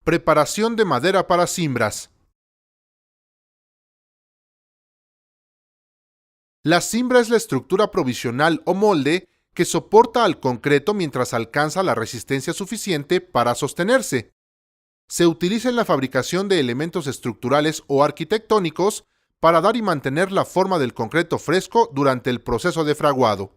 Preparación de madera para cimbras. La cimbra es la estructura provisional o molde que soporta al concreto mientras alcanza la resistencia suficiente para sostenerse. Se utiliza en la fabricación de elementos estructurales o arquitectónicos para dar y mantener la forma del concreto fresco durante el proceso de fraguado.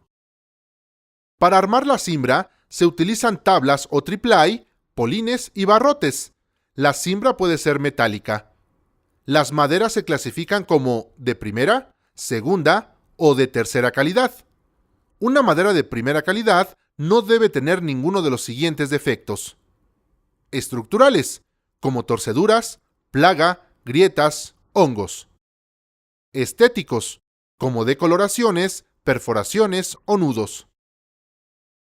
Para armar la cimbra se utilizan tablas o triplay, polines y barrotes. La cimbra puede ser metálica. Las maderas se clasifican como de primera, segunda o de tercera calidad. Una madera de primera calidad no debe tener ninguno de los siguientes defectos. Estructurales, como torceduras, plaga, grietas, hongos. Estéticos, como decoloraciones, perforaciones o nudos.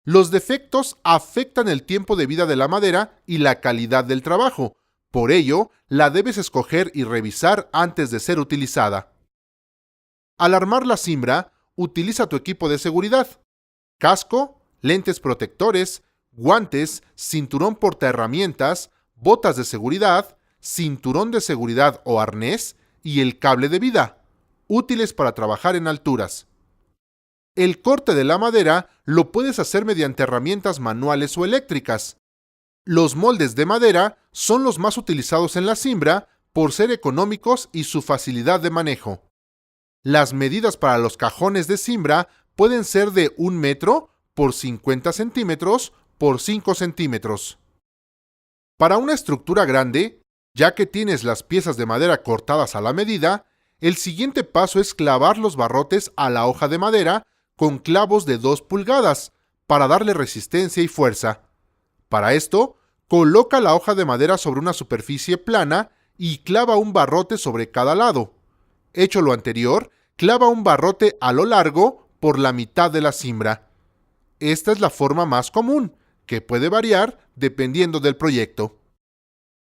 Los defectos afectan el tiempo de vida de la madera y la calidad del trabajo. Por ello, la debes escoger y revisar antes de ser utilizada. Al armar la cimbra, utiliza tu equipo de seguridad: casco, lentes protectores, guantes, cinturón portaherramientas, botas de seguridad, cinturón de seguridad o arnés y el cable de vida, útiles para trabajar en alturas. El corte de la madera lo puedes hacer mediante herramientas manuales o eléctricas. Los moldes de madera son los más utilizados en la cimbra por ser económicos y su facilidad de manejo. Las medidas para los cajones de cimbra pueden ser de 1 metro por 50 centímetros por 5 centímetros. Para una estructura grande, ya que tienes las piezas de madera cortadas a la medida, el siguiente paso es clavar los barrotes a la hoja de madera con clavos de 2 pulgadas para darle resistencia y fuerza. Para esto, coloca la hoja de madera sobre una superficie plana y clava un barrote sobre cada lado. Hecho lo anterior, clava un barrote a lo largo por la mitad de la cimbra. Esta es la forma más común, que puede variar dependiendo del proyecto.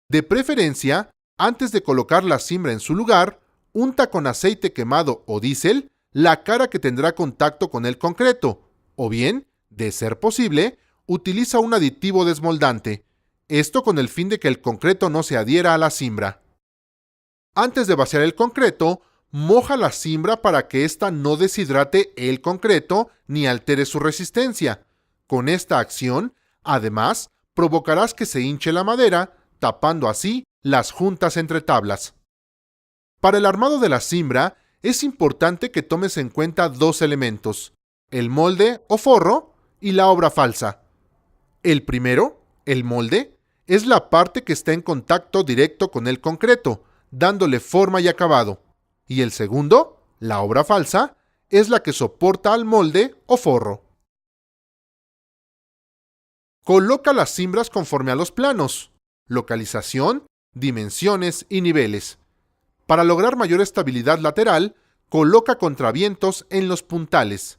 De preferencia, antes de colocar la cimbra en su lugar, unta con aceite quemado o diésel la cara que tendrá contacto con el concreto, o bien, de ser posible, utiliza un aditivo desmoldante, esto con el fin de que el concreto no se adhiera a la cimbra. Antes de vaciar el concreto, moja la cimbra para que ésta no deshidrate el concreto ni altere su resistencia. Con esta acción, además, provocarás que se hinche la madera, tapando así las juntas entre tablas. Para el armado de la cimbra, es importante que tomes en cuenta 2 elementos: el molde o forro y la obra falsa. El primero, el molde, es la parte que está en contacto directo con el concreto, dándole forma y acabado. Y el segundo, la obra falsa, es la que soporta al molde o forro. Coloca las cimbras conforme a los planos: localización, dimensiones y niveles. Para lograr mayor estabilidad lateral, coloca contravientos en los puntales.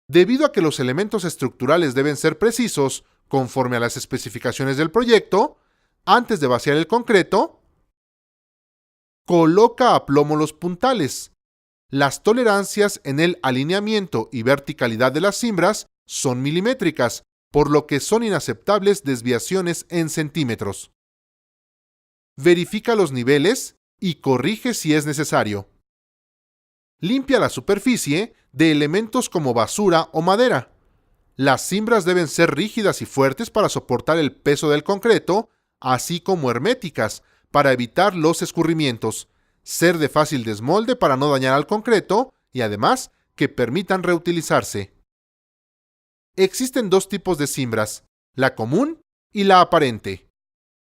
Debido a que los elementos estructurales deben ser precisos conforme a las especificaciones del proyecto, antes de vaciar el concreto, coloca a plomo los puntales. Las tolerancias en el alineamiento y verticalidad de las cimbras son milimétricas, por lo que son inaceptables desviaciones en centímetros. Verifica los niveles y corrige si es necesario. Limpia la superficie de elementos como basura o madera. Las cimbras deben ser rígidas y fuertes para soportar el peso del concreto, así como herméticas para evitar los escurrimientos, ser de fácil desmolde para no dañar al concreto y además que permitan reutilizarse. Existen 2 tipos de cimbras: la común y la aparente.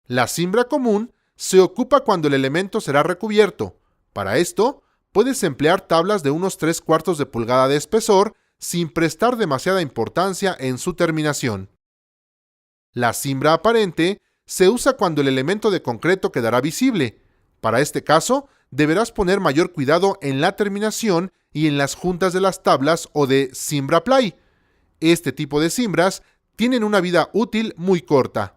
La cimbra común se ocupa cuando el elemento será recubierto. Para esto, puedes emplear tablas de unos 3/4 de pulgada de espesor sin prestar demasiada importancia en su terminación. La cimbra aparente se usa cuando el elemento de concreto quedará visible. Para este caso, deberás poner mayor cuidado en la terminación y en las juntas de las tablas o de cimbra ply. Este tipo de cimbras tienen una vida útil muy corta.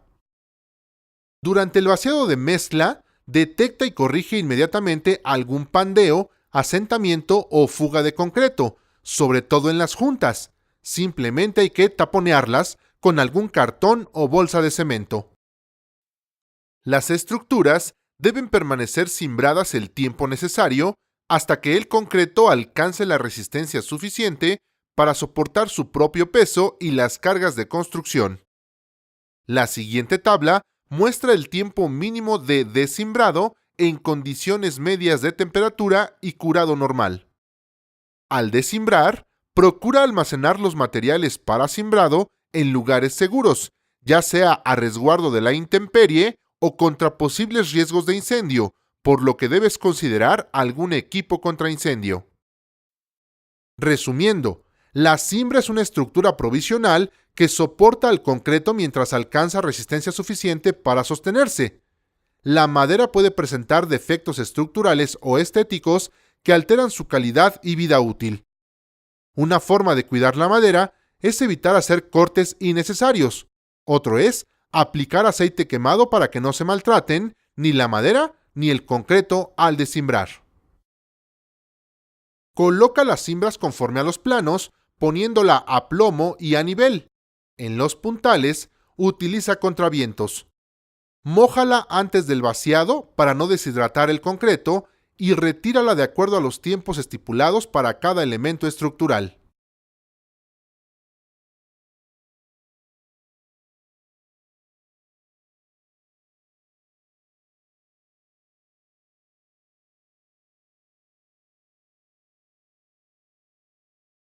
Durante el vaciado de mezcla, detecta y corrige inmediatamente algún pandeo, asentamiento o fuga de concreto, sobre todo en las juntas. Simplemente hay que taponearlas con algún cartón o bolsa de cemento. Las estructuras deben permanecer cimbradas el tiempo necesario hasta que el concreto alcance la resistencia suficiente para soportar su propio peso y las cargas de construcción. La siguiente tabla muestra el tiempo mínimo de descimbrado en condiciones medias de temperatura y curado normal. Al descimbrar, procura almacenar los materiales para cimbrado en lugares seguros, ya sea a resguardo de la intemperie o contra posibles riesgos de incendio, por lo que debes considerar algún equipo contra incendio. Resumiendo, la cimbra es una estructura provisional que soporta al concreto mientras alcanza resistencia suficiente para sostenerse. La madera puede presentar defectos estructurales o estéticos que alteran su calidad y vida útil. Una forma de cuidar la madera es evitar hacer cortes innecesarios. Otro es aplicar aceite quemado para que no se maltraten ni la madera ni el concreto al descimbrar. Coloca las cimbras conforme a los planos, poniéndola a plomo y a nivel. En los puntales, utiliza contravientos. Mójala antes del vaciado para no deshidratar el concreto y retírala de acuerdo a los tiempos estipulados para cada elemento estructural.